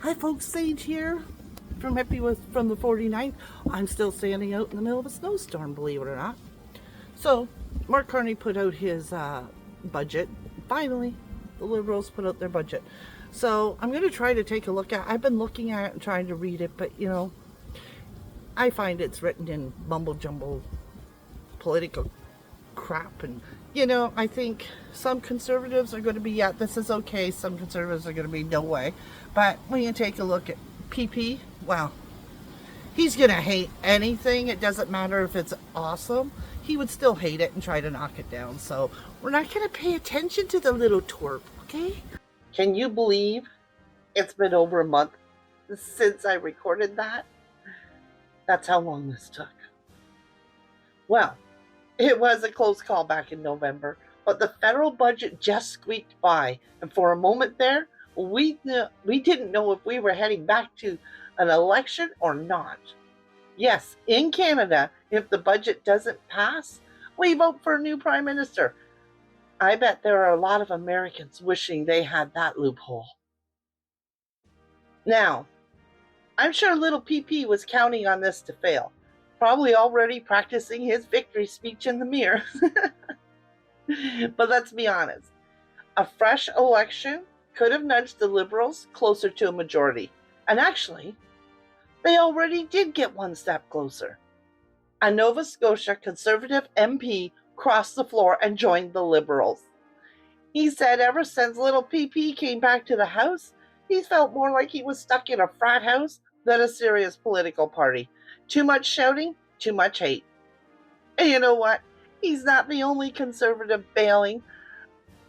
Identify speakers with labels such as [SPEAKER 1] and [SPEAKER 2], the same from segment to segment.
[SPEAKER 1] Hi folks, Sage here from Hippie from the 49th. I'm still standing out in the middle of a snowstorm, believe it or not. So, Mark Carney put out his budget. Finally, the Liberals put out their budget. So, I'm going to try to take a look at it. I've been looking at it and trying to read it, but I find it's written in mumble jumble political crap. And I think some conservatives are going to be, yeah, this is okay. Some conservatives are going to be, no way. But when you take a look at PP, well, he's going to hate anything. It doesn't matter if it's awesome. He would still hate it and try to knock it down. So we're not going to pay attention to the little twerp, okay? Can you believe it's been over a month since I recorded that? That's how long this took. Well, it was a close call back in November, but the federal budget just squeaked by, and for a moment there, we didn't know if we were heading back to an election or not. Yes, in Canada, if the budget doesn't pass, we vote for a new prime minister. I bet there are a lot of Americans wishing they had that loophole. Now, I'm sure little PP was counting on this to fail, probably already practicing his victory speech in the mirror. But let's be honest, a fresh election could have nudged the Liberals closer to a majority. And actually, they already did get one step closer. A Nova Scotia Conservative MP crossed the floor and joined the Liberals. He said ever since little PP came back to the House, he's felt more like he was stuck in a frat house than a serious political party. Too much shouting, too much hate. And you know what? He's not the only Conservative bailing.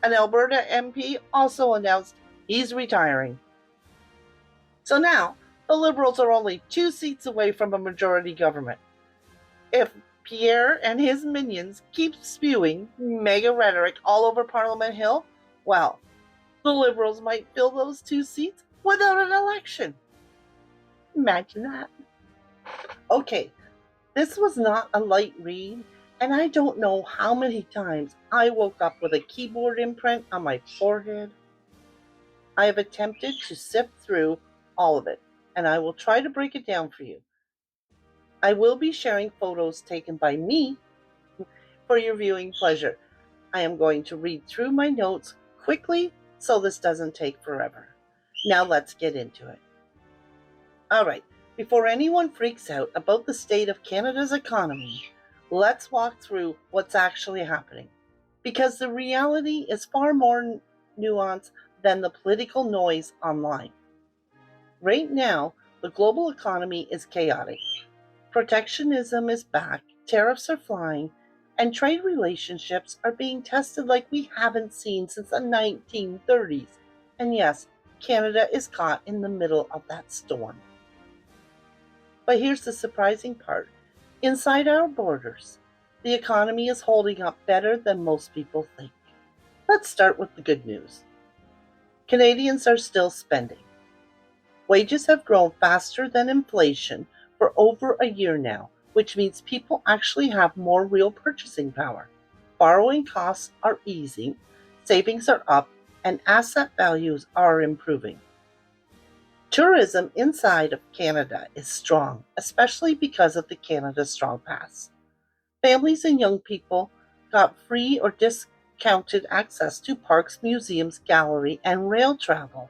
[SPEAKER 1] An Alberta MP also announced he's retiring. So now, the Liberals are only 2 seats away from a majority government. If Pierre and his minions keep spewing mega rhetoric all over Parliament Hill, well, the Liberals might fill those 2 seats without an election. Imagine that. Okay, this was not a light read, and I don't know how many times I woke up with a keyboard imprint on my forehead. I have attempted to sift through all of it, and I will try to break it down for you. I will be sharing photos taken by me for your viewing pleasure. I am going to read through my notes quickly so this doesn't take forever. Now let's get into it. All right, before anyone freaks out about the state of Canada's economy, let's walk through what's actually happening, because the reality is far more nuanced than the political noise online. Right now, the global economy is chaotic. Protectionism is back, tariffs are flying, and trade relationships are being tested like we haven't seen since the 1930s. And yes, Canada is caught in the middle of that storm. But here's the surprising part. Inside our borders, the economy is holding up better than most people think. Let's start with the good news. Canadians are still spending. Wages have grown faster than inflation for over a year now, which means people actually have more real purchasing power. Borrowing costs are easing, savings are up, and asset values are improving. Tourism inside of Canada is strong, especially because of the Canada Strong Pass. Families and young people got free or discounted access to parks, museums, gallery, and rail travel,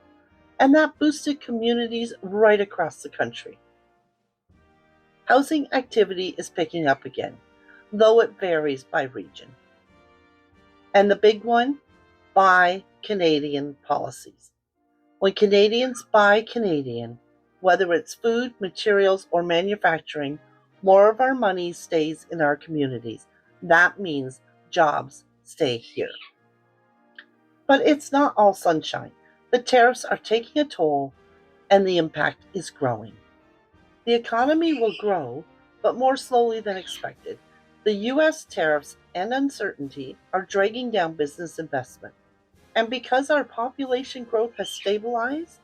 [SPEAKER 1] and that boosted communities right across the country. Housing activity is picking up again, though it varies by region. And the big one, buy Canadian policies. When Canadians buy Canadian, whether it's food, materials, or manufacturing, more of our money stays in our communities. That means jobs stay here. But it's not all sunshine. The tariffs are taking a toll, and the impact is growing. The economy will grow, but more slowly than expected. The U.S. tariffs and uncertainty are dragging down business investment. And because our population growth has stabilized,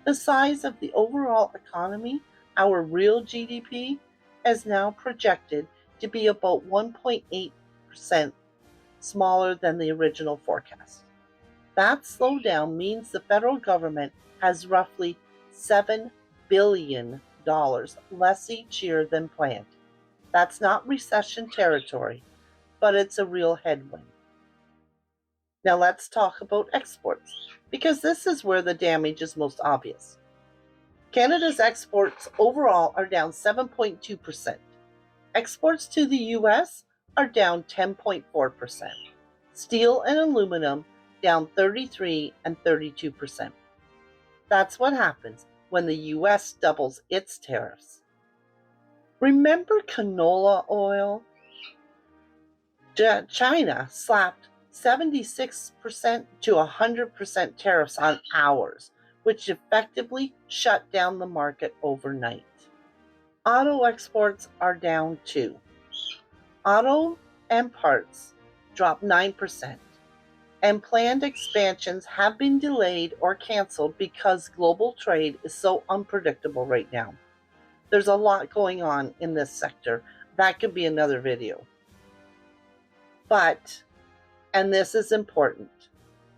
[SPEAKER 1] the size of the overall economy, our real GDP, is now projected to be about 1.8% smaller than the original forecast. That slowdown means the federal government has roughly $7 billion less each year than planned. That's not recession territory, but it's a real headwind. Now let's talk about exports, because this is where the damage is most obvious. Canada's exports overall are down 7.2%. Exports to the US are down 10.4%. Steel and aluminum down 33 and 32%. That's what happens when the US doubles its tariffs. Remember canola oil? China slapped 76% to 100% tariffs on ours, which effectively shut down the market overnight. Auto exports are down too. Auto and parts dropped 9%, and planned expansions have been delayed or canceled because global trade is so unpredictable right now. There's a lot going on in this sector. That could be another video. But, and this is important,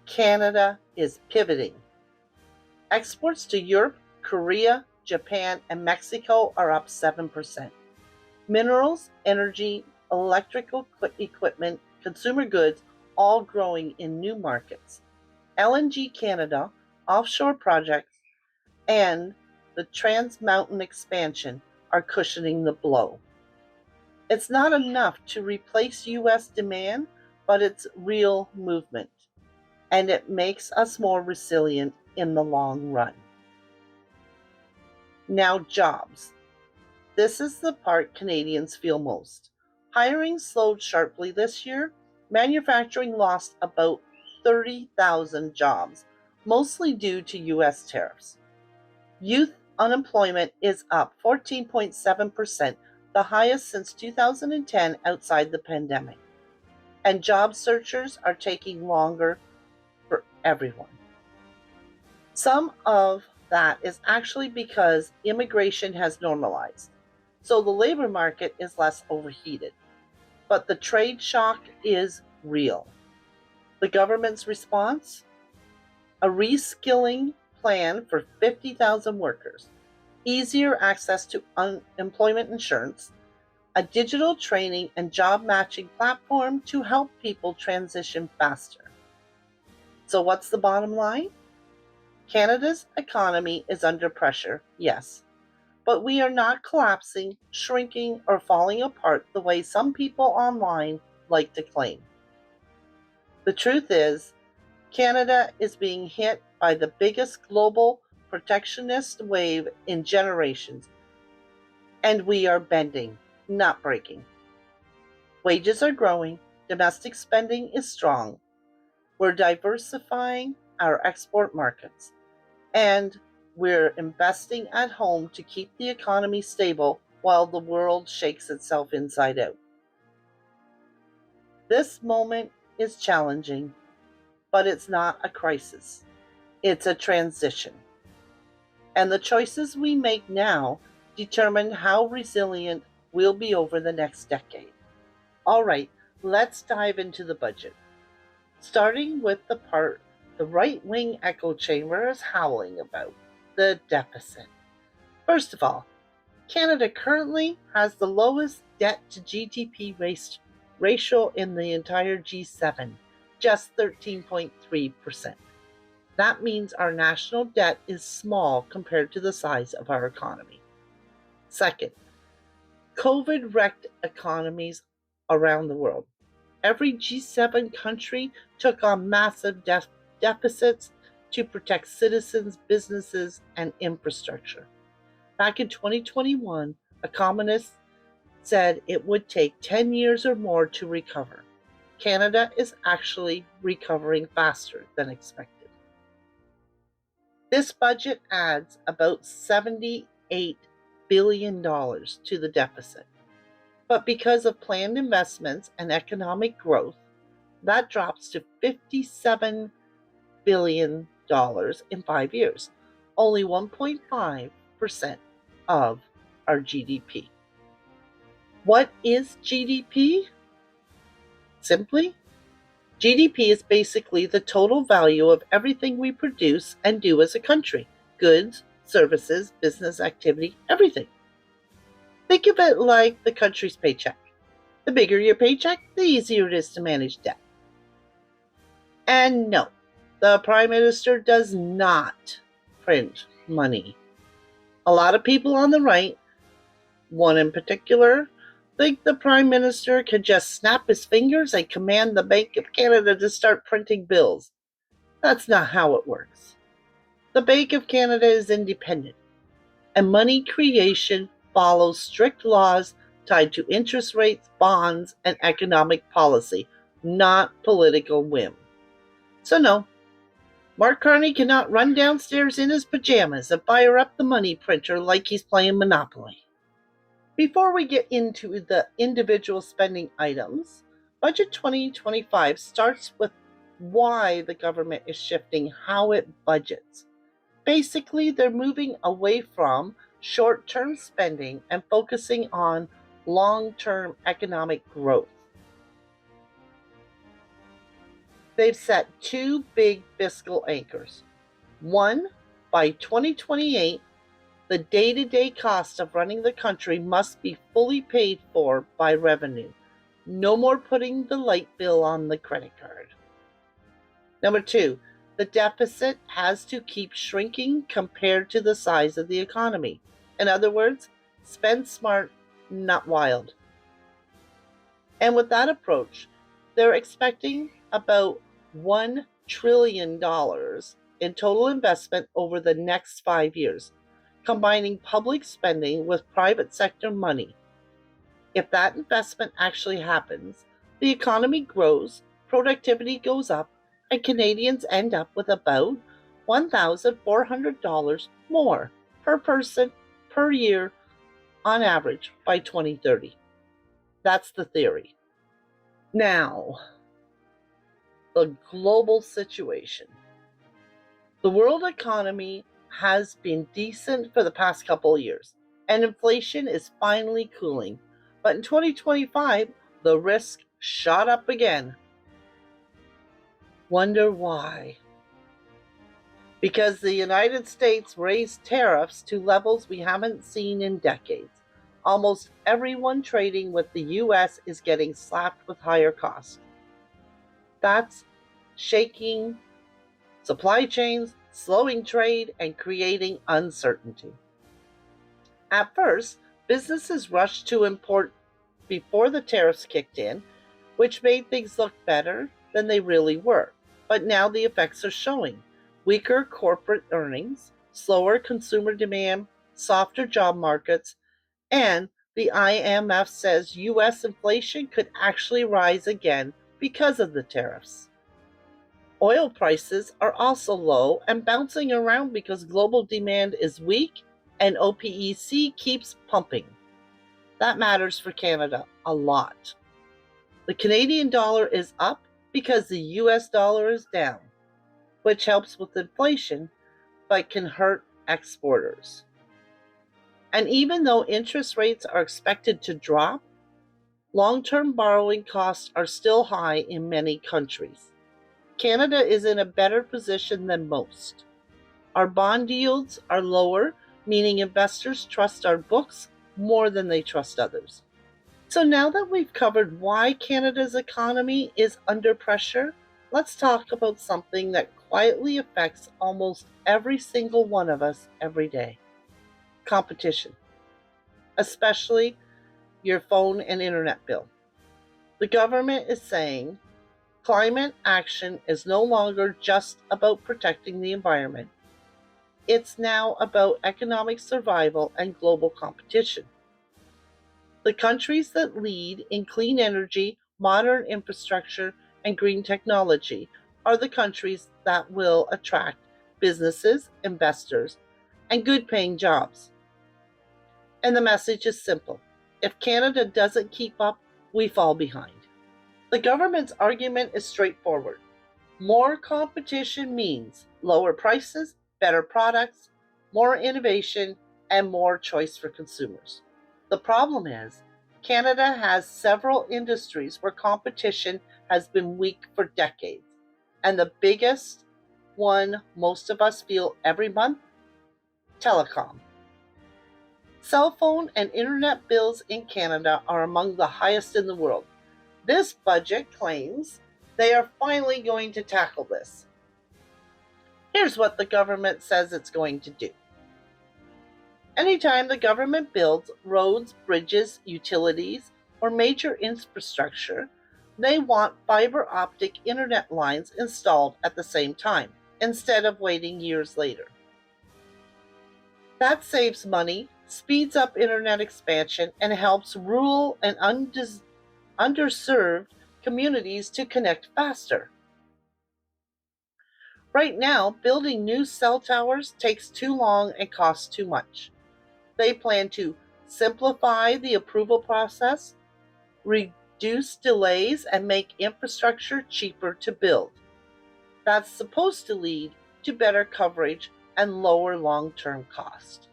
[SPEAKER 1] Canada is pivoting. Exports to Europe, Korea, Japan, and Mexico are up 7%. Minerals, energy, electrical equipment, consumer goods, all growing in new markets. LNG Canada, offshore projects, and the Trans Mountain expansion are cushioning the blow. It's not enough to replace US demand, but it's real movement, and it makes us more resilient in the long run. Now, jobs. This is the part Canadians feel most. Hiring slowed sharply this year. Manufacturing lost about 30,000 jobs, mostly due to US tariffs. Youth unemployment is up 14.7%, the highest since 2010 outside the pandemic. And job searchers are taking longer for everyone. Some of that is actually because immigration has normalized, so the labor market is less overheated. But the trade shock is real. The government's response? A reskilling plan for 50,000 workers, easier access to unemployment insurance, a digital training and job matching platform to help people transition faster. So what's the bottom line? Canada's economy is under pressure, yes, but we are not collapsing, shrinking, or falling apart the way some people online like to claim. The truth is, Canada is being hit by the biggest global protectionist wave in generations, and we are bending, not breaking. Wages are growing, domestic spending is strong, we're diversifying our export markets, and we're investing at home to keep the economy stable while the world shakes itself inside out. This moment is challenging, but it's not a crisis. It's a transition. And the choices we make now determine how resilient we'll be over the next decade. All right, let's dive into the budget. Starting with the part the right-wing echo chamber is howling about, the deficit. First of all, Canada currently has the lowest debt to GDP ratio in the entire G7, just 13.3%. That means our national debt is small compared to the size of our economy. Second, COVID wrecked economies around the world. Every G7 country took on massive deficits to protect citizens, businesses, and infrastructure. Back in 2021, economists said it would take 10 years or more to recover. Canada is actually recovering faster than expected. This budget adds about $78 billion to the deficit. But because of planned investments and economic growth, that drops to $57 billion in 5 years, only 1.5% of our GDP. What is GDP? Simply, GDP is basically the total value of everything we produce and do as a country: goods, services, business activity, everything. Think of it like the country's paycheck. The bigger your paycheck, the easier it is to manage debt. And no, the Prime Minister does not print money. A lot of people on the right, one in particular, think the Prime Minister can just snap his fingers and command the Bank of Canada to start printing bills. That's not how it works. The Bank of Canada is independent, and money creation follows strict laws tied to interest rates, bonds, and economic policy, not political whim. So no, Mark Carney cannot run downstairs in his pajamas and fire up the money printer like he's playing Monopoly. Before we get into the individual spending items, Budget 2025 starts with why the government is shifting how it budgets. Basically, they're moving away from short-term spending and focusing on long-term economic growth. They've set two big fiscal anchors. One, by 2028, the day-to-day cost of running the country must be fully paid for by revenue. No more putting the light bill on the credit card. Number two, the deficit has to keep shrinking compared to the size of the economy. In other words, spend smart, not wild. And with that approach, they're expecting about $1 trillion in total investment over the next 5 years, combining public spending with private sector money. If that investment actually happens, the economy grows, productivity goes up, and Canadians end up with about $1,400 more per person per year on average by 2030. That's the theory. Now, the global situation. The world economy has been decent for the past couple of years, and inflation is finally cooling. But in 2025, the risk shot up again. Wonder why? Because the United States raised tariffs to levels we haven't seen in decades. Almost everyone trading with the US is getting slapped with higher costs. That's shaking supply chains, slowing trade, and creating uncertainty. At first, businesses rushed to import before the tariffs kicked in, which made things look better than they really were. But now the effects are showing. Weaker corporate earnings, slower consumer demand, softer job markets, and the IMF says US inflation could actually rise again because of the tariffs. Oil prices are also low and bouncing around because global demand is weak and OPEC keeps pumping. That matters for Canada a lot. The Canadian dollar is up because the US dollar is down, which helps with inflation but can hurt exporters. And even though interest rates are expected to drop, long-term borrowing costs are still high in many countries. Canada is in a better position than most. Our bond yields are lower, meaning investors trust our books more than they trust others. So now that we've covered why Canada's economy is under pressure, let's talk about something that quietly affects almost every single one of us every day. Competition, especially your phone and internet bill. The government is saying climate action is no longer just about protecting the environment. It's now about economic survival and global competition. The countries that lead in clean energy, modern infrastructure, and green technology are the countries that will attract businesses, investors, and good-paying jobs. And the message is simple. If Canada doesn't keep up, we fall behind. The government's argument is straightforward. More competition means lower prices, better products, more innovation, and more choice for consumers. The problem is, Canada has several industries where competition has been weak for decades. And the biggest one most of us feel every month Telecom. Cell phone and internet bills in Canada are among the highest in the world. This budget claims they are finally going to tackle this. Here's what the government says it's going to do. Anytime the government builds roads, bridges, utilities, or major infrastructure, they want fiber optic internet lines installed at the same time, instead of waiting years later. That saves money, speeds up internet expansion, and helps rural and underserved communities to connect faster. Right now, building new cell towers takes too long and costs too much. They plan to simplify the approval process, reduce delays, and make infrastructure cheaper to build. That's supposed to lead to better coverage and lower long-term cost.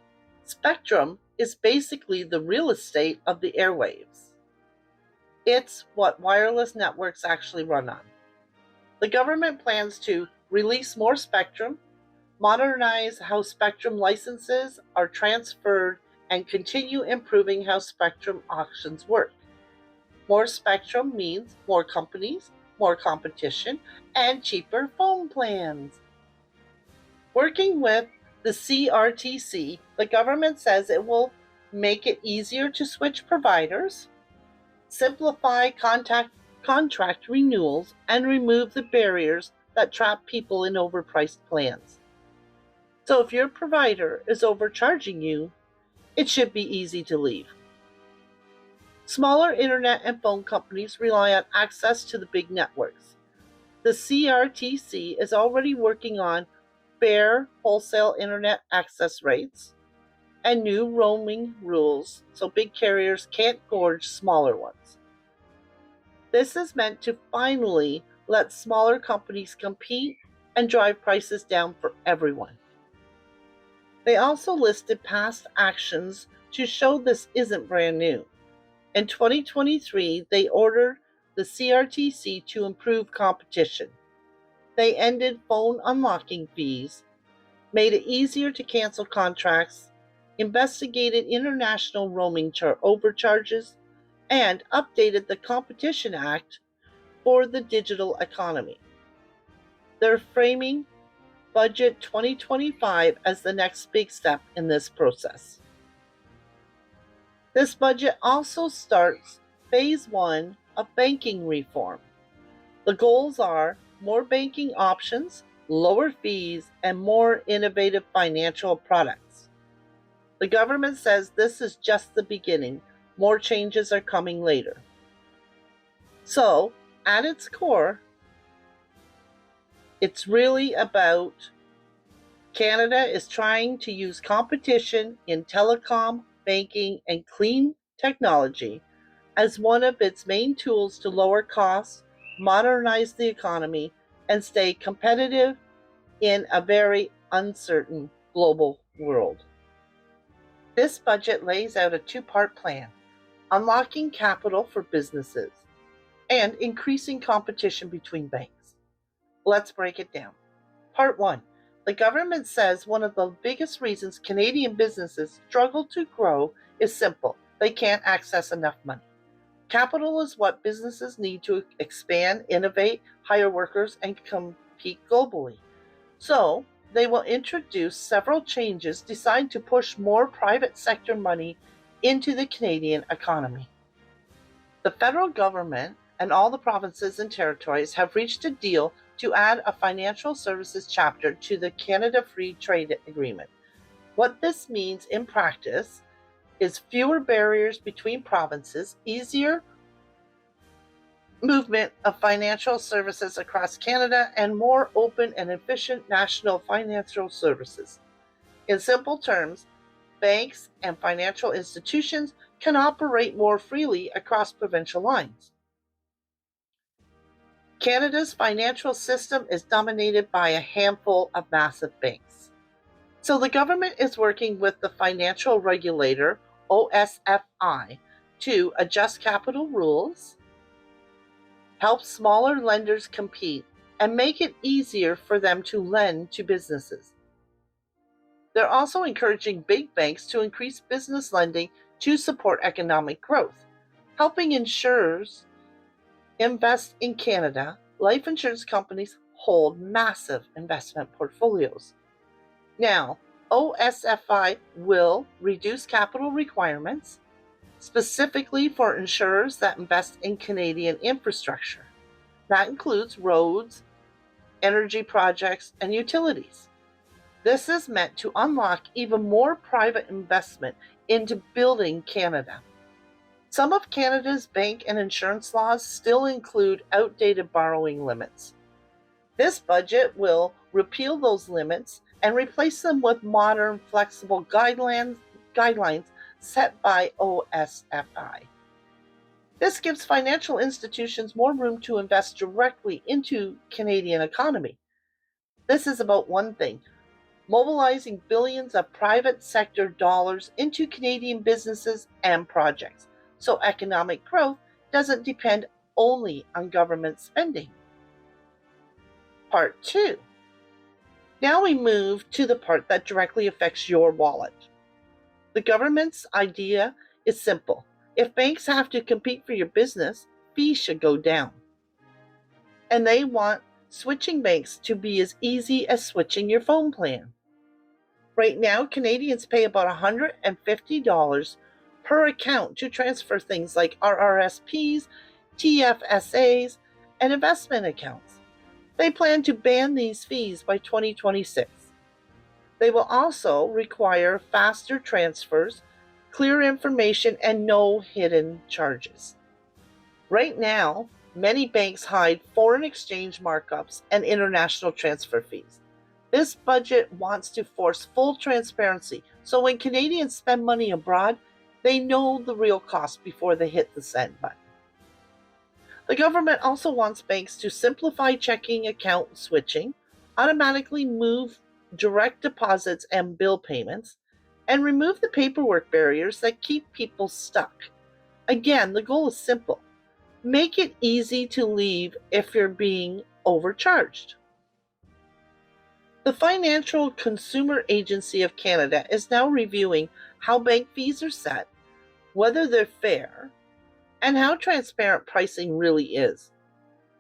[SPEAKER 1] Spectrum is basically the real estate of the airwaves. It's what wireless networks actually run on. The government plans to release more spectrum, modernize how spectrum licenses are transferred, and continue improving how spectrum auctions work. More spectrum means more companies, more competition, and cheaper phone plans. Working with the CRTC, the government says it will make it easier to switch providers, simplify contract renewals, and remove the barriers that trap people in overpriced plans. So if your provider is overcharging you, it should be easy to leave. Smaller internet and phone companies rely on access to the big networks. The CRTC is already working on fair wholesale internet access rates and new roaming rules so big carriers can't gorge smaller ones. This is meant to finally let smaller companies compete and drive prices down for everyone. They also listed past actions to show this isn't brand new. In 2023, they ordered the CRTC to improve competition. They ended phone unlocking fees, made it easier to cancel contracts, investigated international roaming overcharges, and updated the Competition Act for the digital economy. They're framing Budget 2025 as the next big step in this process. This budget also starts phase 1 of banking reform. The goals are more banking options, lower fees, and more innovative financial products. The government says this is just the beginning. More changes are coming later. So, at its core, it's really about Canada is trying to use competition in telecom, banking, and clean technology as one of its main tools to lower costs, modernize the economy, and stay competitive in a very uncertain global world. This budget lays out a two-part plan: unlocking capital for businesses and increasing competition between banks. Let's break it down. Part 1. The government says one of the biggest reasons Canadian businesses struggle to grow is simple: they can't access enough money. Capital is what businesses need to expand, innovate, hire workers, and compete globally. So, they will introduce several changes designed to push more private sector money into the Canadian economy. The federal government and all the provinces and territories have reached a deal to add a financial services chapter to the Canada Free Trade Agreement. What this means in practice is fewer barriers between provinces, easier movement of financial services across Canada, and more open and efficient national financial services. In simple terms, banks and financial institutions can operate more freely across provincial lines. Canada's financial system is dominated by a handful of massive banks. So the government is working with the financial regulator, OSFI, to adjust capital rules, help smaller lenders compete, and make it easier for them to lend to businesses. They're also encouraging big banks to increase business lending to support economic growth, helping insurers invest in Canada. Life insurance companies hold massive investment portfolios. Now, OSFI will reduce capital requirements, specifically for insurers that invest in Canadian infrastructure. That includes roads, energy projects, and utilities. This is meant to unlock even more private investment into building Canada. Some of Canada's bank and insurance laws still include outdated borrowing limits. This budget will repeal those limits and replace them with modern, flexible guidelines set by OSFI. This gives financial institutions more room to invest directly into Canadian economy. This is about one thing: mobilizing billions of private sector dollars into Canadian businesses and projects, so economic growth doesn't depend only on government spending. Part 2. Now we move to the part that directly affects your wallet. The government's idea is simple. If banks have to compete for your business, fees should go down. And they want switching banks to be as easy as switching your phone plan. Right now, Canadians pay about $150 per account to transfer things like RRSPs, TFSAs, and investment accounts. They plan to ban these fees by 2026. They will also require faster transfers, clear information, and no hidden charges. Right now, many banks hide foreign exchange markups and international transfer fees. This budget wants to force full transparency, so when Canadians spend money abroad, they know the real cost before they hit the send button. The government also wants banks to simplify checking account switching, automatically move direct deposits and bill payments, and remove the paperwork barriers that keep people stuck. Again, the goal is simple: make it easy to leave if you're being overcharged. The Financial Consumer Agency of Canada is now reviewing how bank fees are set, whether they're fair, and how transparent pricing really is.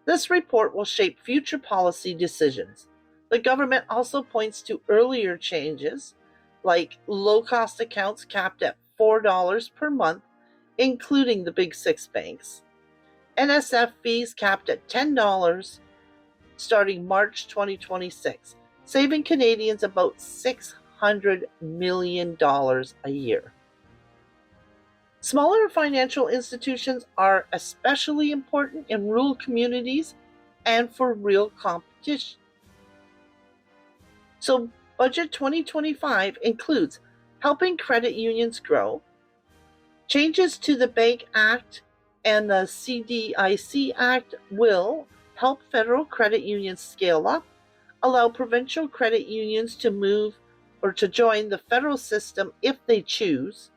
[SPEAKER 1] This report will shape future policy decisions. The government also points to earlier changes, like low-cost accounts capped at $4 per month, including the big six banks, NSF fees capped at $10 starting March 2026, saving Canadians about $600 million a year. Smaller financial institutions are especially important in rural communities and for real competition. So, Budget 2025 includes helping credit unions grow, changes to the Bank Act and the CDIC Act will help federal credit unions scale up, allow provincial credit unions to move or to join the federal system if they choose.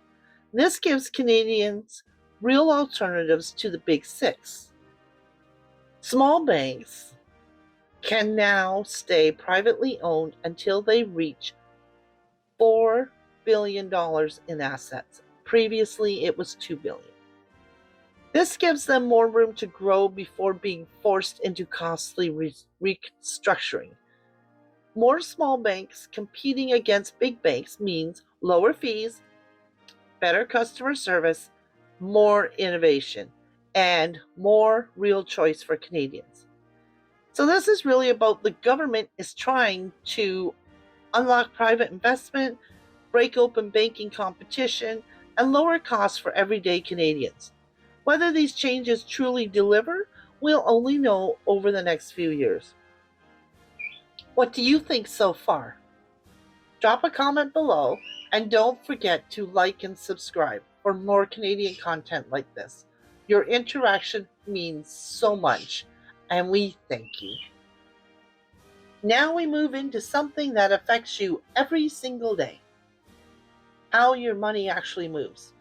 [SPEAKER 1] This gives Canadians real alternatives to the big six. Small banks can now stay privately owned until they reach $4 billion in assets. Previously, it was $2 billion. This gives them more room to grow before being forced into costly restructuring. More small banks competing against big banks means lower fees, better customer service, more innovation, and more real choice for Canadians. So this is really about the government is trying to unlock private investment, break open banking competition, and lower costs for everyday Canadians. Whether these changes truly deliver, we'll only know over the next few years. What do you think so far? Drop a comment below and don't forget to like and subscribe for more Canadian content like this. Your interaction means so much, and we thank you. Now we move into something that affects you every single day: how your money actually moves.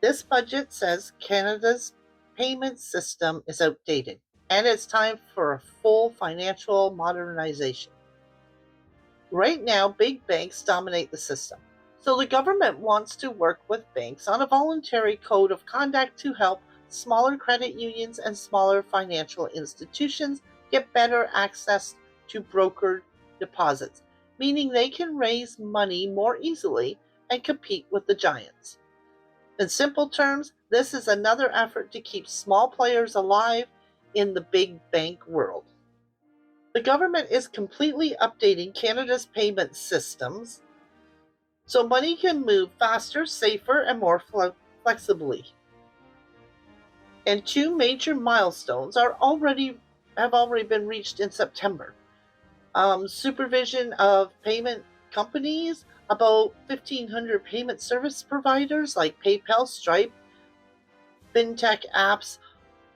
[SPEAKER 1] This budget says Canada's payment system is outdated, and it's time for a full financial modernization. Right now, big banks dominate the system. So the government wants to work with banks on a voluntary code of conduct to help smaller credit unions and smaller financial institutions get better access to brokered deposits, meaning they can raise money more easily and compete with the giants. In simple terms, this is another effort to keep small players alive in the big bank world. The government is completely updating Canada's payment systems so money can move faster, safer, and more flexibly. And two major milestones have already been reached in September. Supervision of payment companies, about 1,500 payment service providers like PayPal, Stripe, fintech apps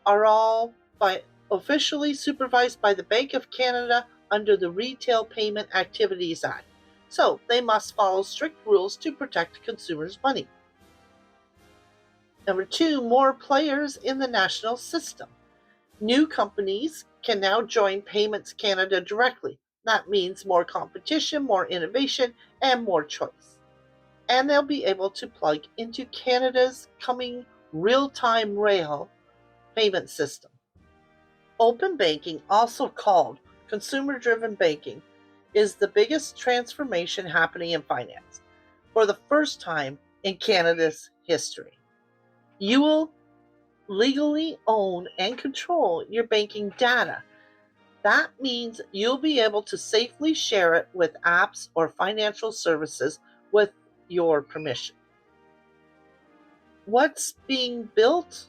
[SPEAKER 1] are all officially supervised by the Bank of Canada under the Retail Payment Activities Act. So they must follow strict rules to protect consumers' money. Number two, more players in the national system. New companies can now join Payments Canada directly. That means more competition, more innovation, and more choice. And they'll be able to plug into Canada's coming real-time rail payment system. Open banking, also called consumer-driven banking, is the biggest transformation happening in finance for the first time in Canada's history. You will legally own and control your banking data. That means you'll be able to safely share it with apps or financial services with your permission. What's being built?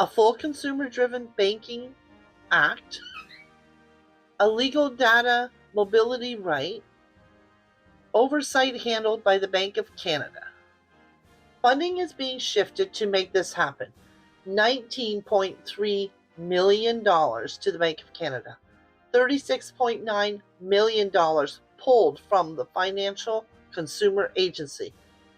[SPEAKER 1] A full consumer-driven banking act, a legal data mobility right, oversight handled by the Bank of Canada. Funding is being shifted to make this happen. $19.3 million to the Bank of Canada, $36.9 million pulled from the Financial Consumer Agency,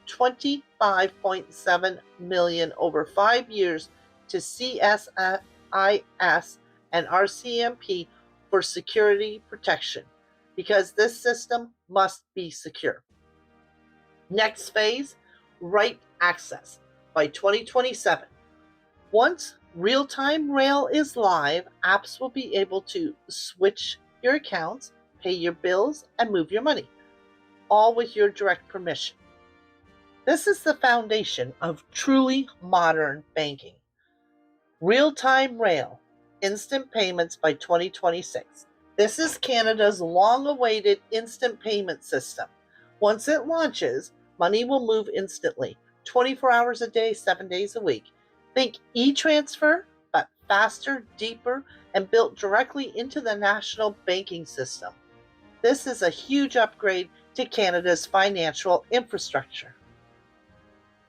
[SPEAKER 1] $25.7 million over 5 years to CSIS and RCMP for security protection, because this system must be secure. Next phase, right access by 2027. Once real-time rail is live, apps will be able to switch your accounts, pay your bills, and move your money, all with your direct permission. This is the foundation of truly modern banking. Real-time rail, instant payments by 2026. This is Canada's long-awaited instant payment system. Once it launches, money will move instantly, 24 hours a day, 7 days a week. Think e-transfer, but faster, deeper, and built directly into the national banking system. This is a huge upgrade to Canada's financial infrastructure.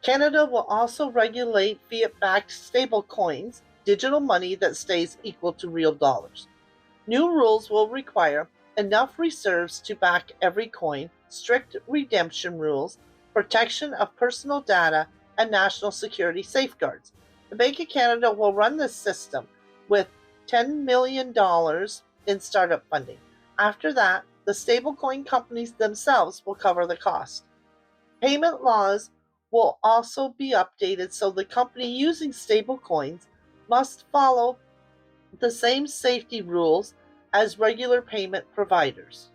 [SPEAKER 1] Canada will also regulate fiat-backed stablecoins, digital money that stays equal to real dollars. New rules will require enough reserves to back every coin, strict redemption rules, protection of personal data, and national security safeguards. The Bank of Canada will run this system with $10 million in startup funding. After that, the stablecoin companies themselves will cover the cost. Payment laws will also be updated so the company using stablecoins must follow the same safety rules as regular payment providers.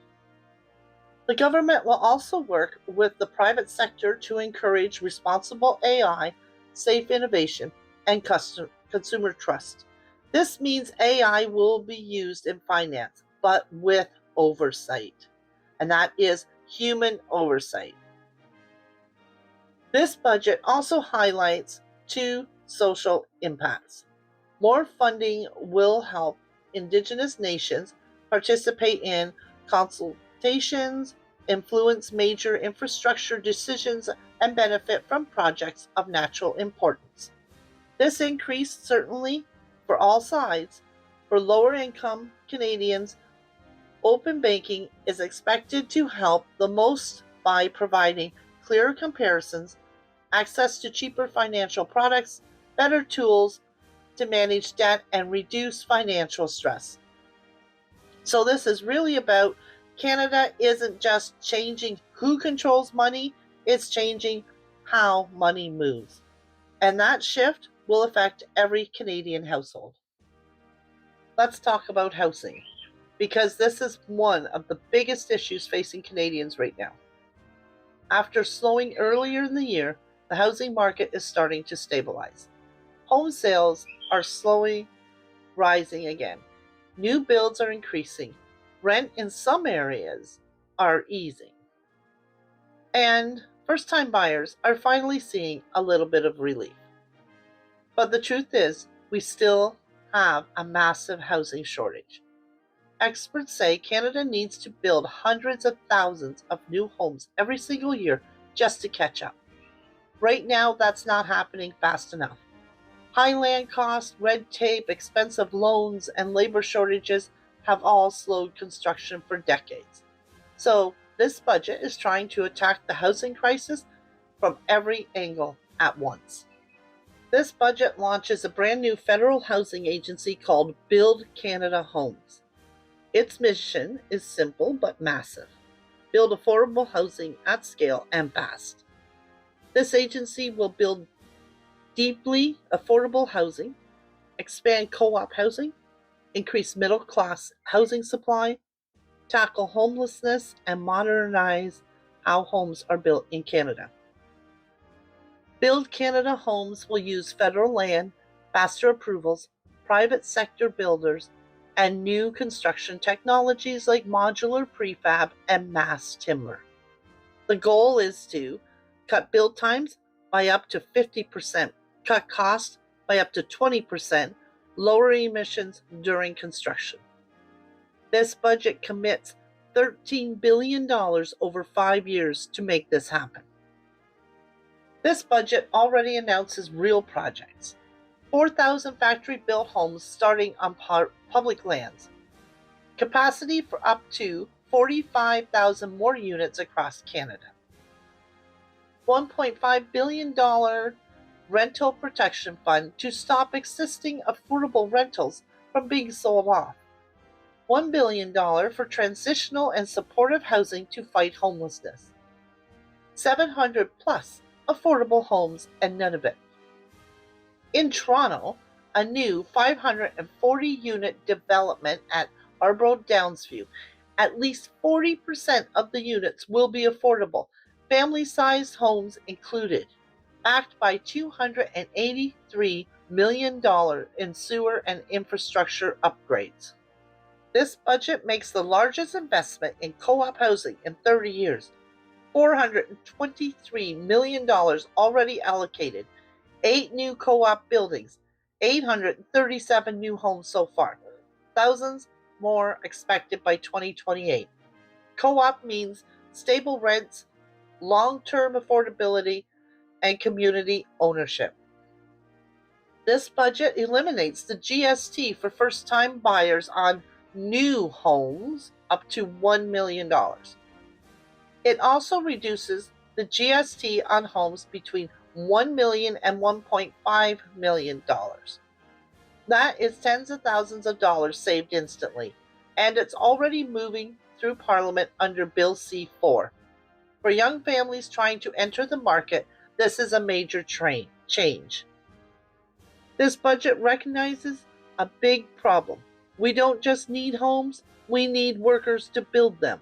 [SPEAKER 1] The government will also work with the private sector to encourage responsible AI, safe innovation, and consumer trust. This means AI will be used in finance, but with oversight, and that is human oversight. This budget also highlights two social impacts. More funding will help Indigenous nations participate in consultations, influence major infrastructure decisions, and benefit from projects of natural importance. This increase, certainly for all sides, for lower income Canadians, open banking is expected to help the most by providing clearer comparisons, access to cheaper financial products, better tools to manage debt, and reduce financial stress. So this is really about Canada isn't just changing who controls money, it's changing how money moves. And that shift will affect every Canadian household. Let's talk about housing, because this is one of the biggest issues facing Canadians right now. After slowing earlier in the year, the housing market is starting to stabilize. Home sales are slowly rising again. New builds are increasing. Rent in some areas are easing. And first time buyers are finally seeing a little bit of relief. But the truth is, we still have a massive housing shortage. Experts say Canada needs to build hundreds of thousands of new homes every single year just to catch up. Right now, that's not happening fast enough. High land costs, red tape, expensive loans, and labor shortages have all slowed construction for decades. So, this budget is trying to attack the housing crisis from every angle at once. This budget launches a brand new federal housing agency called Build Canada Homes. Its mission is simple but massive: build affordable housing at scale and fast. This agency will build deeply affordable housing, expand co-op housing, increase middle-class housing supply, tackle homelessness, and modernize how homes are built in Canada. Build Canada Homes will use federal land, faster approvals, private sector builders, and new construction technologies like modular prefab and mass timber. The goal is to cut build times by up to 50%, cut costs by up to 20%, lower emissions during construction. This budget commits $13 billion over 5 years to make this happen. This budget already announces real projects: 4,000 factory-built homes starting on public lands, capacity for up to 45,000 more units across Canada, $1.5 billion rental protection fund to stop existing affordable rentals from being sold off, $1 billion for transitional and supportive housing to fight homelessness, 700 plus affordable homes and Nunavut. In Toronto, a new 540-unit development at Arbro Downsview. At least 40% of the units will be affordable, family-sized homes included, backed by $283 million in sewer and infrastructure upgrades. This budget makes the largest investment in co-op housing in 30 years. $423 million already allocated, 8 new co-op buildings, 837 new homes so far, thousands more expected by 2028. Co-op means stable rents, long-term affordability, and community ownership. This budget eliminates the GST for first-time buyers on new homes up to $1 million. It also reduces the GST on homes between $1 million and $1.5 million. That is tens of thousands of dollars saved instantly, and it's already moving through Parliament under Bill C-4. For young families trying to enter the market, this is a major change. This budget recognizes a big problem. We don't just need homes, we need workers to build them.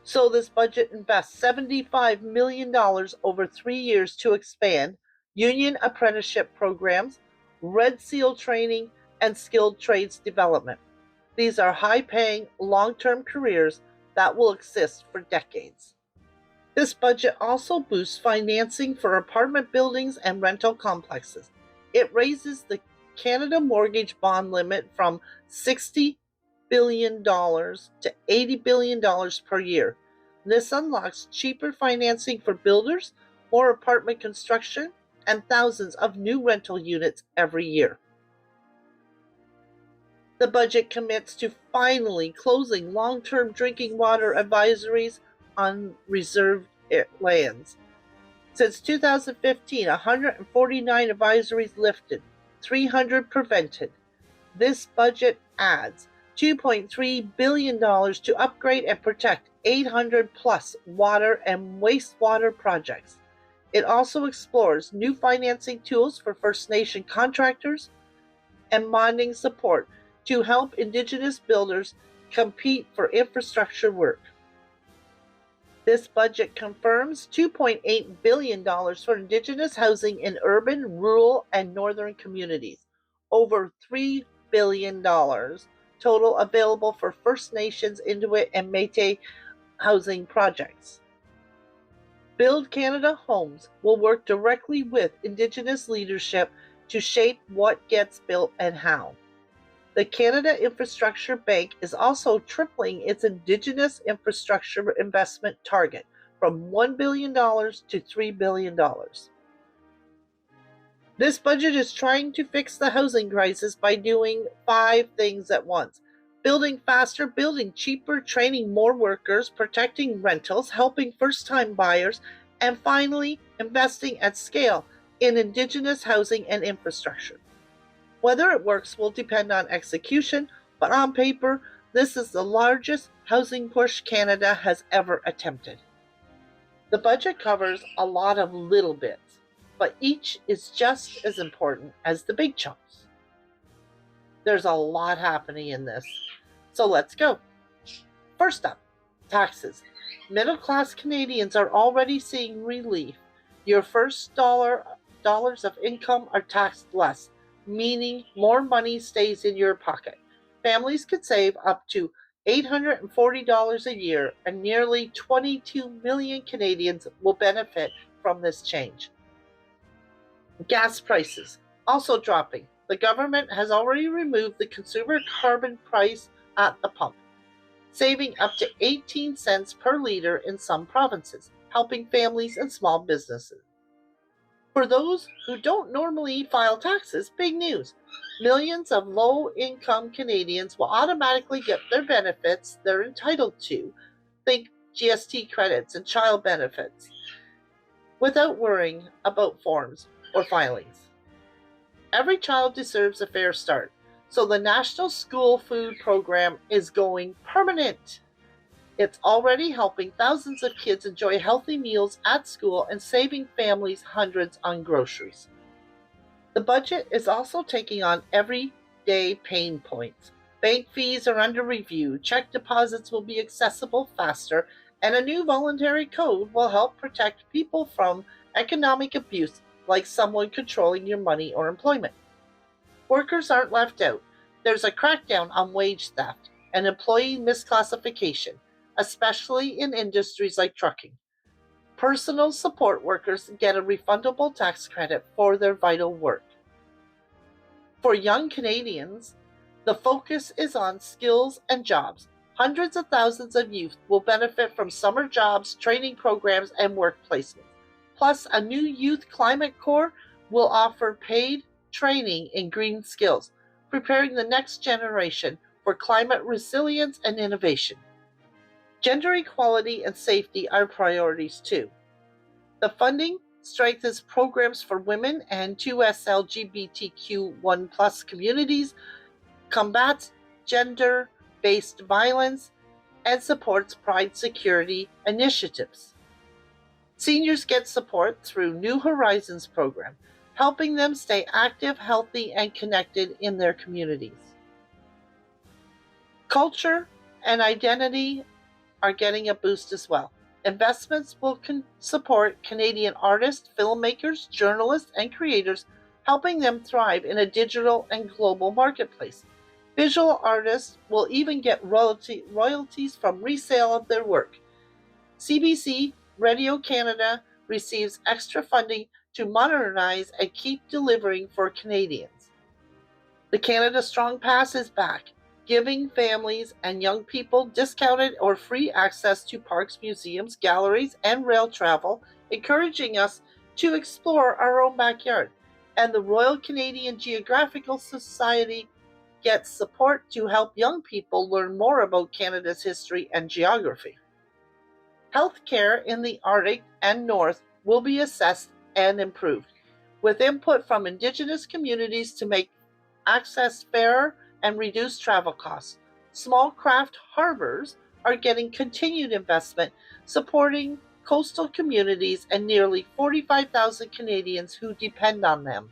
[SPEAKER 1] So this budget invests $75 million over 3 years to expand union apprenticeship programs, Red Seal training, and skilled trades development. These are high-paying, long-term careers that will exist for decades. This budget also boosts financing for apartment buildings and rental complexes. It raises the Canada mortgage bond limit from $60 billion to $80 billion per year. This unlocks cheaper financing for builders, more apartment construction, and thousands of new rental units every year. The budget commits to finally closing long-term drinking water advisories on reserved lands. Since 2015, 149 advisories lifted, 300 prevented. This budget adds $2.3 billion to upgrade and protect 800 plus water and wastewater projects. It also explores new financing tools for First Nation contractors and bonding support to help Indigenous builders compete for infrastructure work. This budget confirms $2.8 billion for Indigenous housing in urban, rural, and northern communities. Over $3 billion total available for First Nations, Inuit, and Métis housing projects. Build Canada Homes will work directly with Indigenous leadership to shape what gets built and how. The Canada Infrastructure Bank is also tripling its Indigenous infrastructure investment target from $1 billion to $3 billion. This budget is trying to fix the housing crisis by doing 5 things at once: building faster, building cheaper, training more workers, protecting rentals, helping first-time buyers, and finally, investing at scale in Indigenous housing and infrastructure. Whether it works will depend on execution, but on paper, this is the largest housing push Canada has ever attempted. The budget covers a lot of little bits, but each is just as important as the big chunks. There's a lot happening in this, so let's go. First up, taxes. Middle-class Canadians are already seeing relief. Your first dollars of income are taxed less, meaning more money stays in your pocket. Families could save up to $840 a year, and nearly 22 million Canadians will benefit from this change. Gas prices also dropping. The government has already removed the consumer carbon price at the pump, saving up to 18 cents per liter in some provinces, helping families and small businesses. For those who don't normally file taxes, big news. Millions of low-income Canadians will automatically get their benefits they're entitled to, think GST credits and child benefits, without worrying about forms or filings. Every child deserves a fair start, so the National School Food Program is going permanent. It's already helping thousands of kids enjoy healthy meals at school and saving families hundreds on groceries. The budget is also taking on everyday pain points. Bank fees are under review, check deposits will be accessible faster, and a new voluntary code will help protect people from economic abuse, like someone controlling your money or employment. Workers aren't left out. There's a crackdown on wage theft and employee misclassification, especially in industries like trucking. Personal support workers get a refundable tax credit for their vital work. For young Canadians, the focus is on skills and jobs. Hundreds of thousands of youth will benefit from summer jobs, training programs, and work placements. Plus, a new Youth Climate Corps will offer paid training in green skills, preparing the next generation for climate resilience and innovation. Gender equality and safety are priorities too. The funding strengthens programs for women and 2S LGBTQ1+ communities, combats gender-based violence, and supports pride security initiatives. Seniors get support through New Horizons program, helping them stay active, healthy, and connected in their communities. Culture and identity are getting a boost as well. Investments will support Canadian artists, filmmakers, journalists, and creators, helping them thrive in a digital and global marketplace. Visual artists will even get royalties from resale of their work. CBC Radio Canada receives extra funding to modernize and keep delivering for Canadians. The Canada Strong Pass is back, giving families and young people discounted or free access to parks, museums, galleries, and rail travel, encouraging us to explore our own backyard. And the Royal Canadian Geographical Society gets support to help young people learn more about Canada's history and geography. Healthcare in the Arctic and North will be assessed and improved, with input from Indigenous communities to make access fairer and reduce travel costs. Small craft harbors are getting continued investment, supporting coastal communities and nearly 45,000 Canadians who depend on them.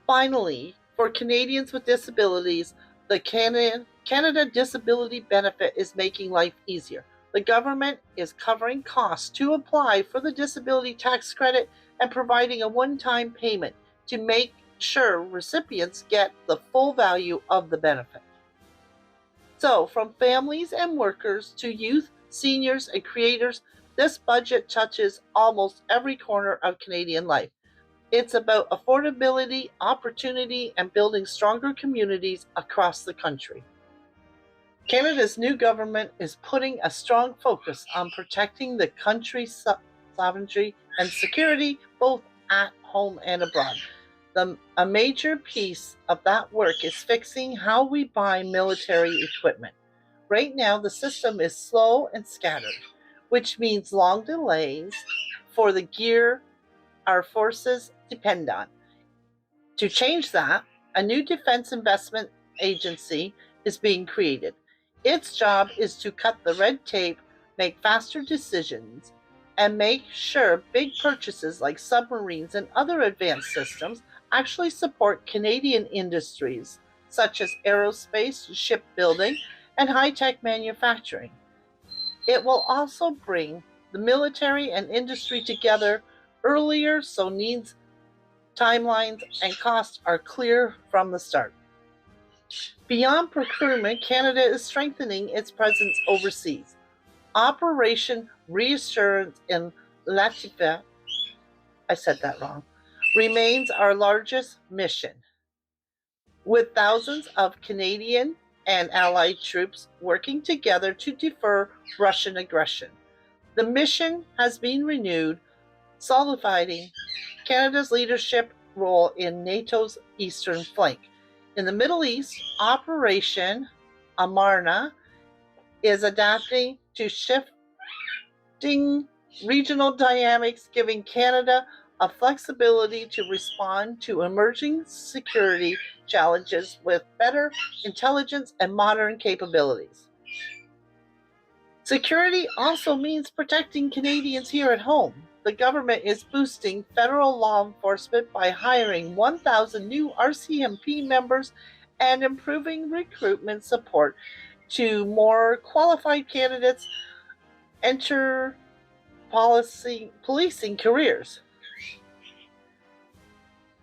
[SPEAKER 1] Finally, for Canadians with disabilities, the Canada Disability Benefit is making life easier. The government is covering costs to apply for the disability tax credit and providing a one-time payment to make sure recipients get the full value of the benefit. So, from families and workers to youth, seniors, and creators, this budget touches almost every corner of Canadian life. It's about affordability, opportunity, and building stronger communities across the country. Canada's new government is putting a strong focus on protecting the country's sovereignty and security, both at home and abroad. A major piece of that work is fixing how we buy military equipment. Right now, the system is slow and scattered, which means long delays for the gear our forces depend on. To change that, a new defense investment agency is being created. Its job is to cut the red tape, make faster decisions, and make sure big purchases like submarines and other advanced systems actually support Canadian industries such as aerospace, shipbuilding, and high-tech manufacturing. It will also bring the military and industry together earlier so needs, timelines, and costs are clear from the start. Beyond procurement, Canada is strengthening its presence overseas. Operation Reassurance in Latvia, I said that wrong, remains our largest mission, with thousands of Canadian and allied troops working together to deter Russian aggression. The mission has been renewed, solidifying Canada's leadership role in NATO's eastern flank. In the Middle East, Operation Amarna is adapting to shifting regional dynamics, giving Canada a flexibility to respond to emerging security challenges with better intelligence and modern capabilities. Security also means protecting Canadians here at home. The government is boosting federal law enforcement by hiring 1,000 new RCMP members and improving recruitment support to more qualified candidates enter policing careers.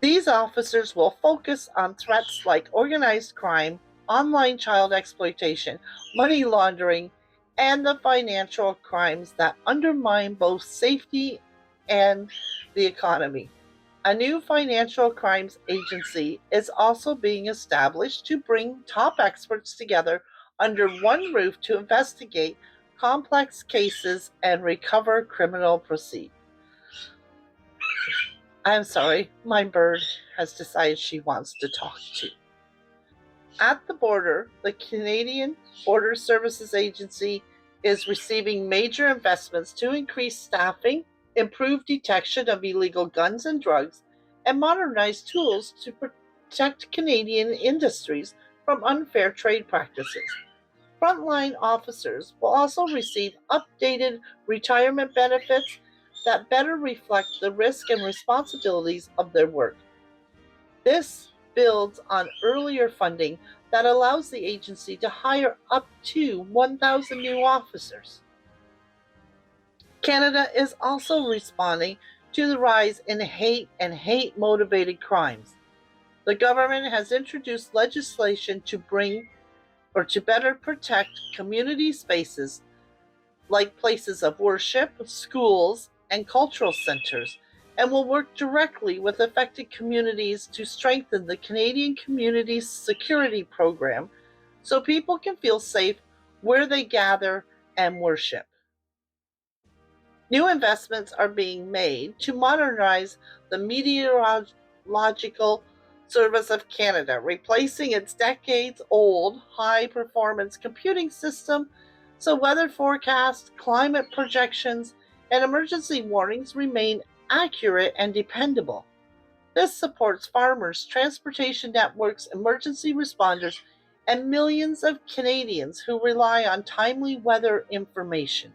[SPEAKER 1] These officers will focus on threats like organized crime, online child exploitation, money laundering, and the financial crimes that undermine both safety and the economy. A new financial crimes agency is also being established to bring top experts together under one roof to investigate complex cases and recover criminal proceeds. I'm sorry, my bird has decided she wants to talk too. At the border, the Canadian Border Services Agency is receiving major investments to increase staffing, improve detection of illegal guns and drugs, and modernize tools to protect Canadian industries from unfair trade practices. Frontline officers will also receive updated retirement benefits that better reflect the risk and responsibilities of their work. This builds on earlier funding that allows the agency to hire up to 1,000 new officers. Canada is also responding to the rise in hate and hate motivated crimes. The government has introduced legislation to bring or to better protect community spaces like places of worship, schools, and cultural centers, and will work directly with affected communities to strengthen the Canadian Community Security Program so people can feel safe where they gather and worship. New investments are being made to modernize the Meteorological Service of Canada, replacing its decades old high performance computing system so weather forecasts, climate projections, and emergency warnings remain accurate and dependable. This supports farmers, transportation networks, emergency responders, and millions of Canadians who rely on timely weather information.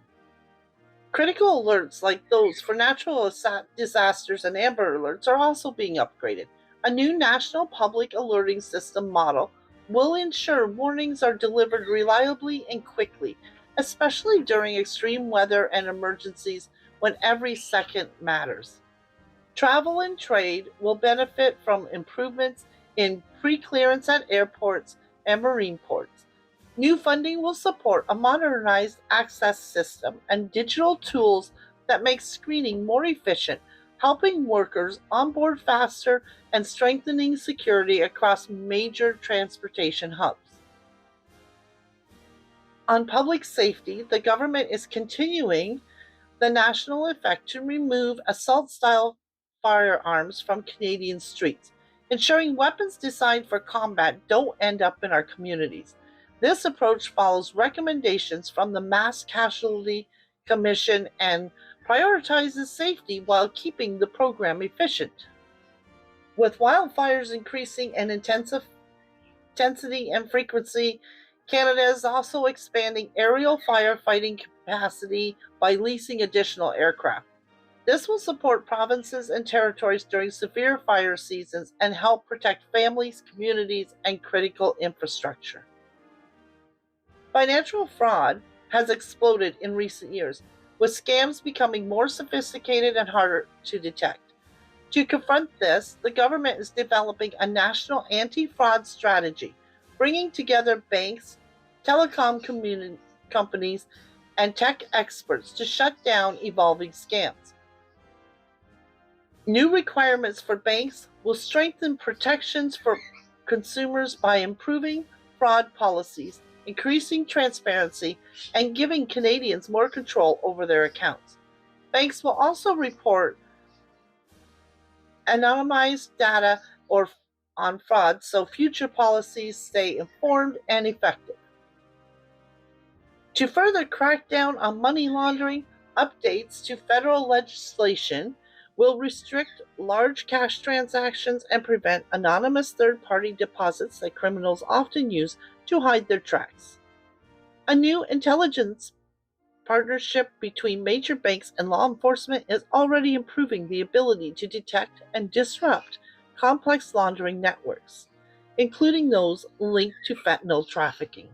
[SPEAKER 1] Critical alerts like those for natural disasters and Amber Alerts are also being upgraded. A new national public alerting system model will ensure warnings are delivered reliably and quickly, especially during extreme weather and emergencies when every second matters. Travel and trade will benefit from improvements in pre-clearance at airports and marine ports. New funding will support a modernized access system and digital tools that make screening more efficient, helping workers onboard faster and strengthening security across major transportation hubs. On public safety, the government is continuing the national effort to remove assault style firearms from Canadian streets, ensuring weapons designed for combat don't end up in our communities. This approach follows recommendations from the Mass Casualty Commission and prioritizes safety while keeping the program efficient. With wildfires increasing in intensity and frequency, Canada is also expanding aerial firefighting capacity by leasing additional aircraft. This will support provinces and territories during severe fire seasons and help protect families, communities, and critical infrastructure. Financial fraud has exploded in recent years, with scams becoming more sophisticated and harder to detect. To confront this, the government is developing a national anti fraud strategy, bringing together banks, companies, and tech experts to shut down evolving scams. New requirements for banks will strengthen protections for consumers by improving fraud policies, increasing transparency, and giving Canadians more control over their accounts. Banks will also report anonymized data or on fraud so future policies stay informed and effective. To further crack down on money laundering, updates to federal legislation will restrict large cash transactions and prevent anonymous third party deposits that criminals often use to hide their tracks. A new intelligence partnership between major banks and law enforcement is already improving the ability to detect and disrupt complex laundering networks, including those linked to fentanyl trafficking.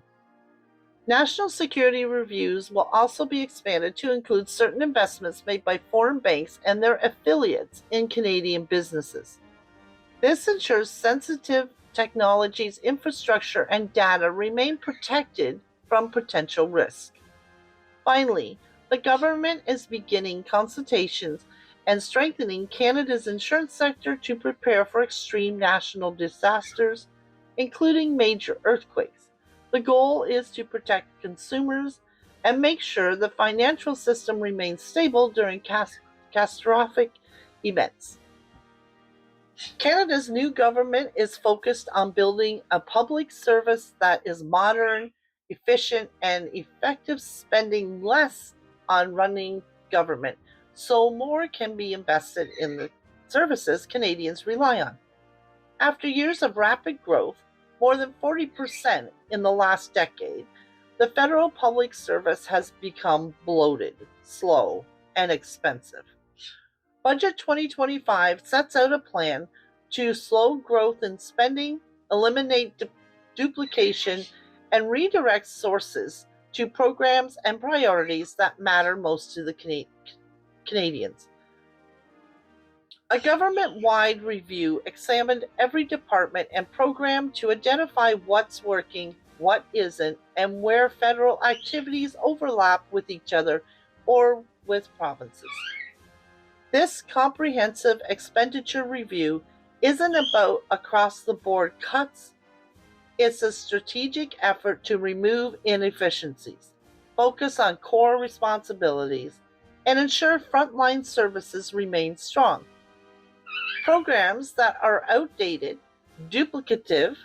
[SPEAKER 1] National security reviews will also be expanded to include certain investments made by foreign banks and their affiliates in Canadian businesses. This ensures sensitive technologies, infrastructure, and data remain protected from potential risk. Finally, the government is beginning consultations and strengthening Canada's insurance sector to prepare for extreme national disasters, including major earthquakes. The goal is to protect consumers and make sure the financial system remains stable during catastrophic events. Canada's new government is focused on building a public service that is modern, efficient, and effective, spending less on running government so more can be invested in the services Canadians rely on. After years of rapid growth, more than 40% in the last decade, the federal public service has become bloated, slow, and expensive. Budget 2025 sets out a plan to slow growth in spending, eliminate duplication, and redirect sources to programs and priorities that matter most to the Canadians. A government wide review examined every department and program to identify what's working, what isn't, and where federal activities overlap with each other or with provinces. This comprehensive expenditure review isn't about across the board cuts, it's a strategic effort to remove inefficiencies, focus on core responsibilities, and ensure frontline services remain strong. Programs that are outdated, duplicative,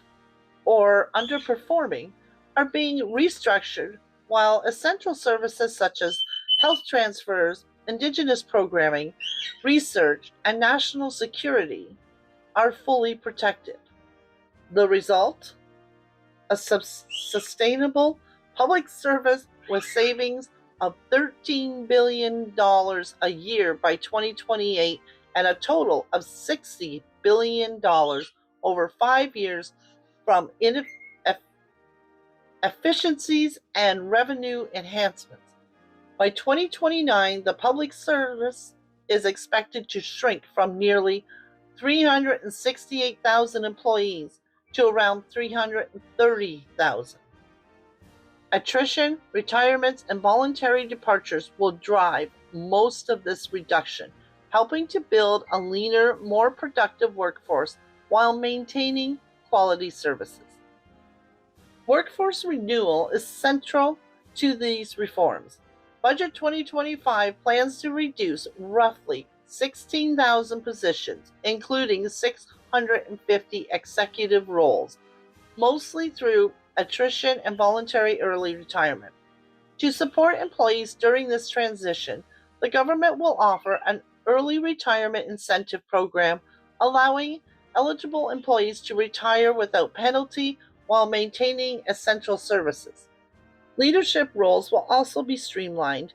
[SPEAKER 1] or underperforming are being restructured, while essential services such as health transfers, Indigenous programming, research, and national security are fully protected. The result? a sustainable public service with savings of $13 billion a year by 2028 and a total of $60 billion over 5 years from efficiencies and revenue enhancements. By 2029, the public service is expected to shrink from nearly 368,000 employees to around 330,000. Attrition, retirements, and voluntary departures will drive most of this reduction, helping to build a leaner, more productive workforce while maintaining quality services. Workforce renewal is central to these reforms. Budget 2025 plans to reduce roughly 16,000 positions, including 650 executive roles, mostly through attrition and voluntary early retirement. To support employees during this transition, the government will offer an early retirement incentive program allowing eligible employees to retire without penalty while maintaining essential services. Leadership roles will also be streamlined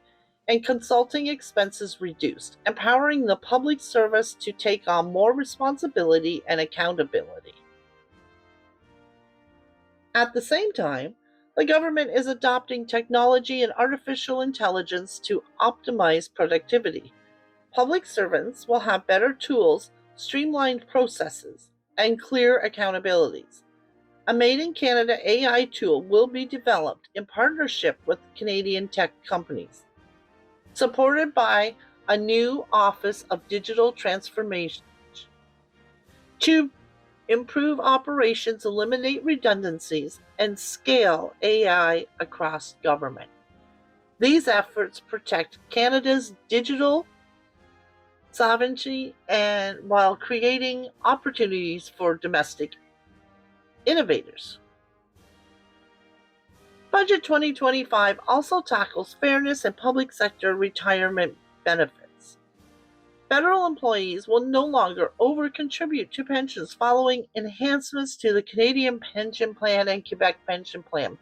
[SPEAKER 1] and consulting expenses reduced, empowering the public service to take on more responsibility and accountability. At the same time, the government is adopting technology and artificial intelligence to optimize productivity. Public servants will have better tools, streamlined processes, and clear accountabilities. A Made in Canada AI tool will be developed in partnership with Canadian tech companies, supported by a new Office of Digital Transformation to improve operations, eliminate redundancies, and scale AI across government. These efforts protect Canada's digital sovereignty and while creating opportunities for domestic innovators. Budget 2025 also tackles fairness and public sector retirement benefits. Federal employees will no longer over-contribute to pensions following enhancements to the Canadian Pension Plan and Quebec Pension Plan,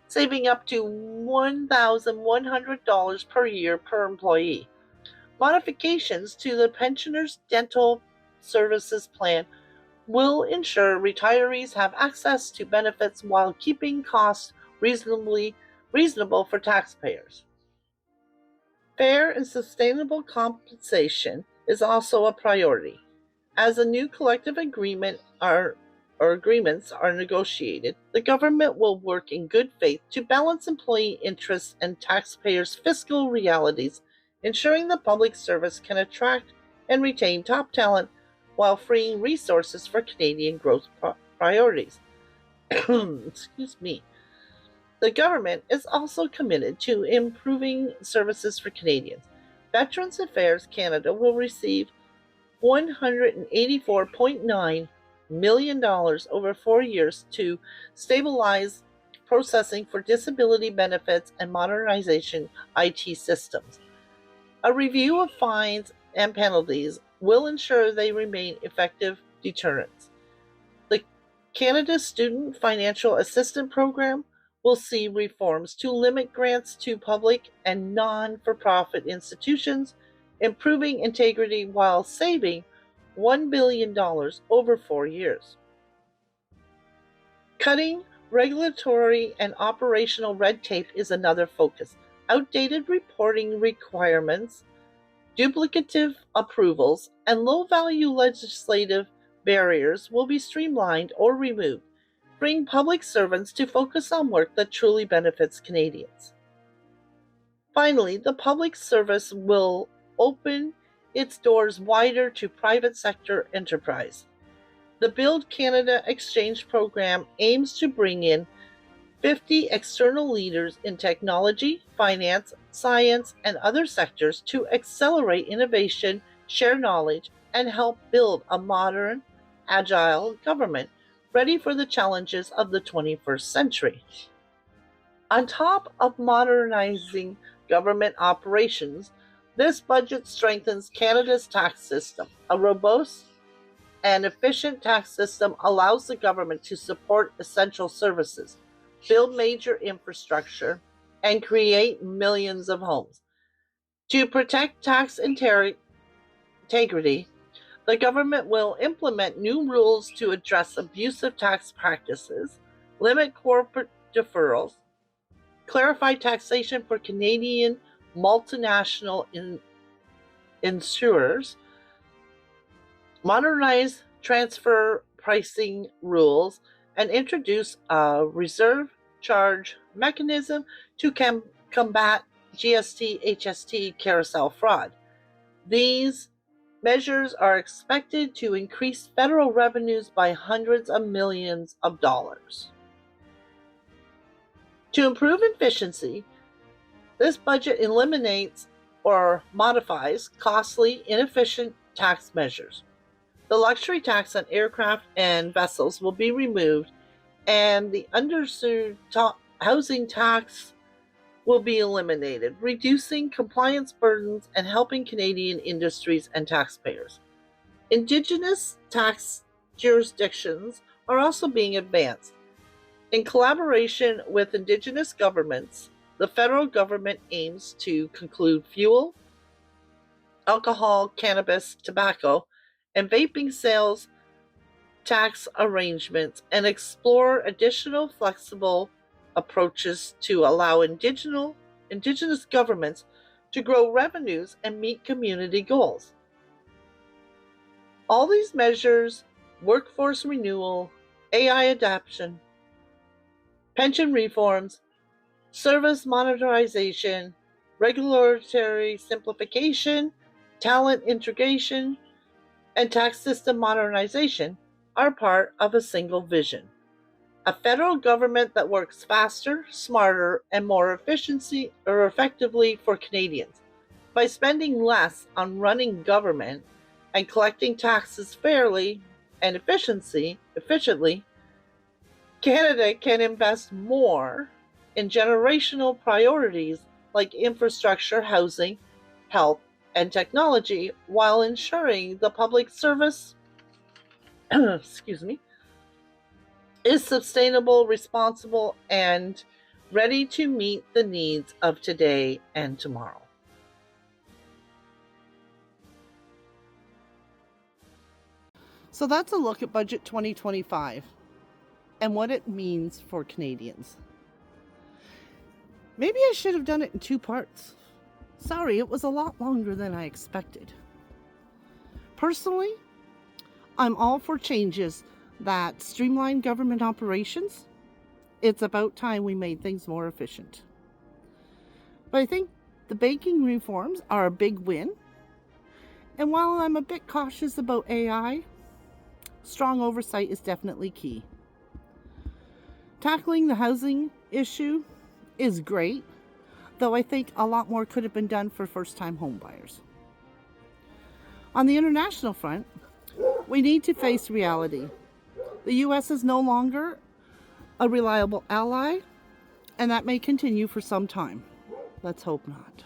[SPEAKER 1] saving up to $1,100 per year per employee. Modifications to the Pensioners' Dental Services Plan will ensure retirees have access to benefits while keeping costs reasonable for taxpayers. Fair and sustainable compensation is also a priority. As a new collective agreements are negotiated, the government will work in good faith to balance employee interests and taxpayers' fiscal realities, ensuring the public service can attract and retain top talent while freeing resources for Canadian growth priorities. Excuse me. The government is also committed to improving services for Canadians. Veterans Affairs Canada will receive $184.9 million over 4 years to stabilize processing for disability benefits and modernization IT systems. A review of fines and penalties will ensure they remain effective deterrents. The Canada Student Financial Assistance Program will see reforms to limit grants to public and non-for-profit institutions, improving integrity while saving $1 billion over 4 years. Cutting regulatory and operational red tape is another focus. Outdated reporting requirements, duplicative approvals, and low-value legislative barriers will be streamlined or removed, freeing public servants to focus on work that truly benefits Canadians. Finally, the public service will open its doors wider to private sector enterprise. The Build Canada Exchange Program aims to bring in 50 external leaders in technology, finance, science, and other sectors to accelerate innovation, share knowledge, and help build a modern, agile government ready for the challenges of the 21st century. On top of modernizing government operations, this budget strengthens Canada's tax system. A robust An efficient tax system allows the government to support essential services, build major infrastructure, and create millions of homes. To protect tax integrity, the government will implement new rules to address abusive tax practices, limit corporate deferrals, clarify taxation for Canadian multinational insurers, modernize transfer pricing rules, and introduce a reserve charge mechanism to combat GST HST carousel fraud. These measures are expected to increase federal revenues by hundreds of millions of dollars. To improve efficiency, this budget eliminates or modifies costly, inefficient tax measures. The luxury tax on aircraft and vessels will be removed, and the underserved housing tax will be eliminated, reducing compliance burdens and helping Canadian industries and taxpayers. Indigenous tax jurisdictions are also being advanced. In collaboration with Indigenous governments, the federal government aims to conclude fuel, alcohol, cannabis, tobacco, and vaping sales tax arrangements and explore additional flexible approaches to allow Indigenous governments to grow revenues and meet community goals. All these measures, workforce renewal, AI adoption, pension reforms, service modernization, regulatory simplification, talent integration, and tax system modernization are part of a single vision. A federal government that works faster, smarter, and more effectively for Canadians. By spending less on running government and collecting taxes fairly and efficiently, Canada can invest more in generational priorities like infrastructure, housing, health, and technology while ensuring the public service excuse me, is sustainable, responsible, and ready to meet the needs of today and tomorrow. So that's a look at Budget 2025 and what it means for Canadians. Maybe I should have done it in 2 parts. Sorry, it was a lot longer than I expected. Personally, I'm all for changes that streamline government operations. It's about time we made things more efficient. But I think the banking reforms are a big win. And while I'm a bit cautious about AI, strong oversight is definitely key. Tackling the housing issue is great, though I think a lot more could have been done for first-time homebuyers. On the international front, we need to face reality. The U.S. is no longer a reliable ally, and that may continue for some time. Let's hope not.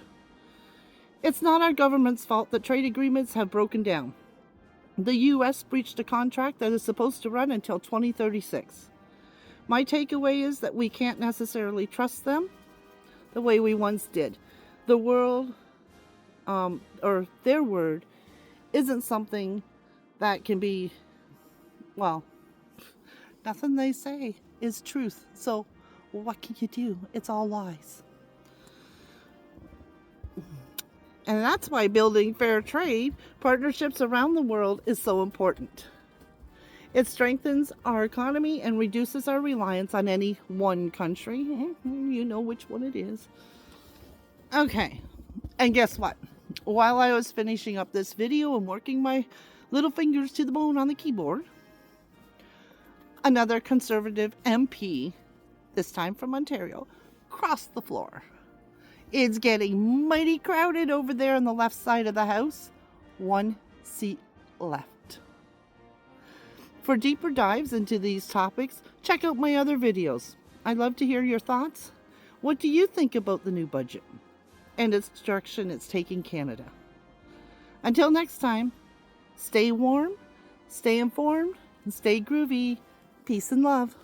[SPEAKER 1] It's not our government's fault that trade agreements have broken down. The U.S. breached a contract that is supposed to run until 2036. My takeaway is that we can't necessarily trust them the way we once did. The world, or their word, isn't something that can be, well, nothing they say is truth. So what can you do? It's all lies. And that's why building fair trade partnerships around the world is so important. It strengthens our economy and reduces our reliance on any one country. You know which one it is. Okay, and guess what? While I was finishing up this video and working my little fingers to the bone on the keyboard, another Conservative MP, this time from Ontario, crossed the floor. It's getting mighty crowded over there on the left side of the House. 1 seat left. For deeper dives into these topics, check out my other videos. I'd love to hear your thoughts. What do you think about the new budget and its direction it's taking Canada? Until next time, stay warm, Stay informed and stay groovy. Peace and love.